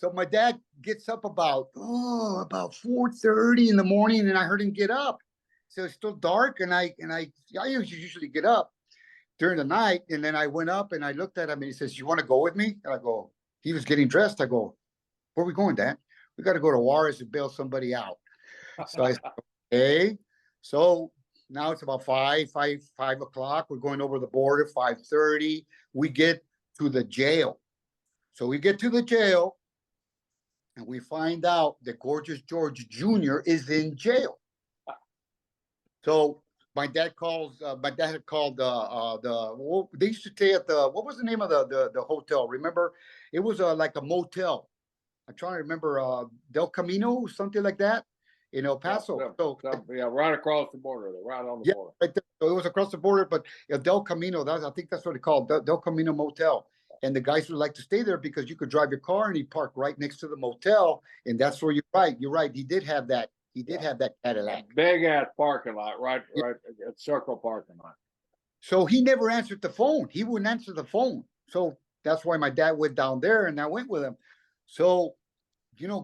So my dad gets up about 4:30 in the morning, and I heard him get up. So it's still dark, and I usually get up during the night, and then I went up and I looked at him, and he says, "You want to go with me?" And I go, he was getting dressed. I go, "Where are we going, Dad?" "We got to go to Juarez and bail somebody out." So I said, "Okay." So now it's about 5 o'clock. We're going over the border. 5:30. We get to the jail. So we get to the jail, and we find out that Gorgeous George Jr. is in jail. So my dad had called they used to stay at what was the name of the hotel? Remember? It was like a motel. I'm trying to remember, Del Camino, something like that, in El Paso. Yeah, right across the border, right on the border. Right there. So it was across the border, but Del Camino, I think that's what it's called, Del Camino Motel. And the guys would like to stay there because you could drive your car and he parked right next to the motel, and that's where you're right. You're right. He did have that. He did have that Cadillac. Big ass parking lot, right at Circle parking lot. So he never answered the phone. He wouldn't answer the phone. So that's why my dad went down there, and I went with him. So,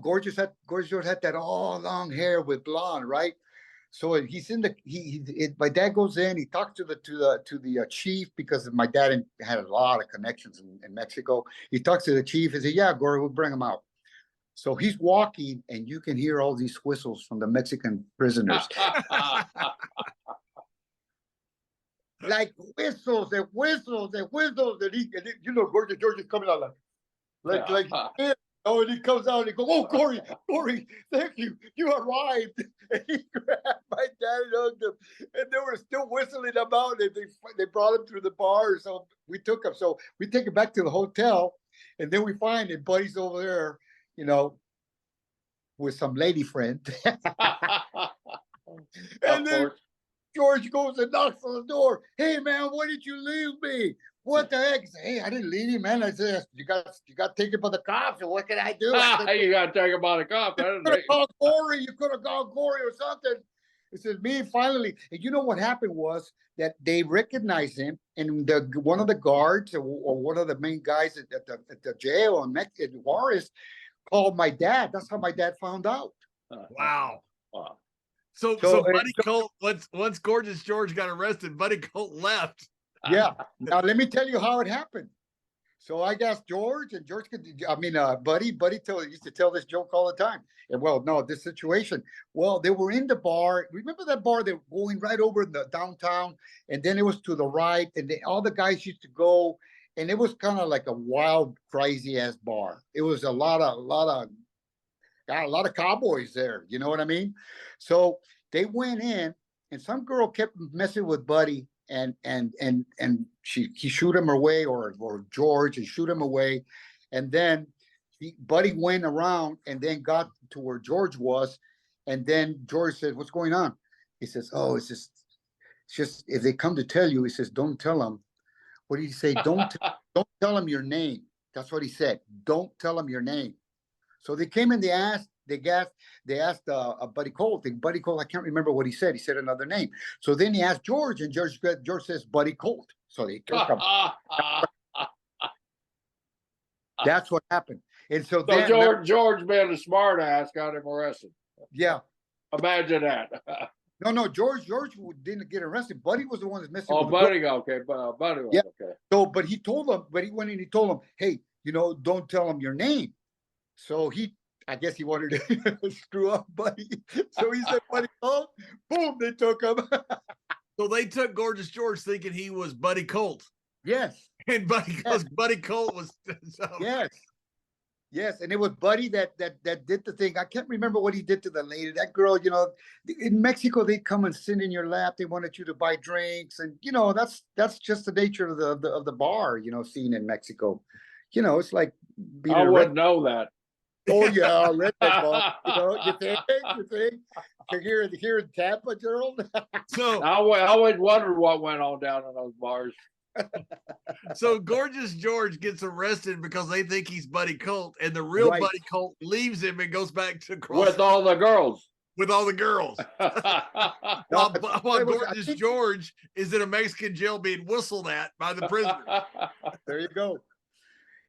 Gorgeous George had that all long hair with blonde, right? So he's in my dad goes in, he talks to the chief, because my dad had a lot of connections in Mexico. He talks to the chief and says, "Yeah, Gore, we'll bring him out." So he's walking, and you can hear all these whistles from the Mexican prisoners. Like whistles and whistles and whistles. And Gorgeous George is coming out like oh, and he comes out and he goes, "Oh, Corey, thank you. You arrived." And he grabbed my dad and hugged him. And they were still whistling about it. They brought him through the bar. So we took him. So we take him back to the hotel. And then we find that Buddy's over there, with some lady friend. And then George goes and knocks on the door. "Hey, man, why did you leave me?" "What the heck?" He said, "Hey, I didn't leave you, man. I said, you got taken by the cops, and what can I do?" You got taken by the cops. You could have called Corey. You could have called Corey or something. He says, "Me, finally." And you know what happened was that they recognized him, and one of the guards or one of the main guys at the jail in Juarez called my dad. That's how my dad found out. Wow. So Buddy Colt, once Gorgeous George got arrested, Buddy Colt left. Yeah. Now let me tell you how it happened. So I asked George, and Buddy used to tell this joke all the time. And this situation. Well, they were in the bar. Remember that bar? They were going right over the downtown, and then it was to the right, and all the guys used to go, and it was kind of like a wild, crazy ass bar. It was a lot of cowboys there. You know what I mean? So they went in, and some girl kept messing with Buddy, and he shoot him away, or George, and shoot him away, and then Buddy went around and then got to where George was, and then George said, "What's going on?" He says, "Oh, it's just if they come to tell you," he says, "don't tell them." What did he say? Don't tell them your name. That's what he said. Don't tell them your name. So they came and they asked Buddy Colt. And Buddy Colt, I can't remember what he said. He said another name. So then he asked George, and George says Buddy Colt. So they took him. That's what happened. And so then George being a smart ass got him arrested. Yeah. Imagine that. No, George didn't get arrested. Buddy was the one that's missing. Oh, Buddy, okay. Buddy was okay. So, but he told him, he went in, he told him, "Hey, don't tell him your name." So I guess he wanted to screw up Buddy. So he said, "Buddy Colt." Boom, they took him. So they took Gorgeous George thinking he was Buddy Colt. Yes. And Buddy Colt was. Yes, and it was Buddy that did the thing. I can't remember what he did to the lady. That girl, in Mexico, they come and sit in your lap. They wanted you to buy drinks, and that's just the nature of the bar. Scene in Mexico. It's like being I wouldn't know that. Oh yeah, redneck bar. You think? Here in Tampa, Gerald. So I would wonder what went on down in those bars. So Gorgeous George gets arrested because they think he's Buddy Colt, and the real Buddy Colt leaves him and goes back to with all the girls. While Gorgeous George is in a Mexican jail being whistled at by the prisoner. There you go.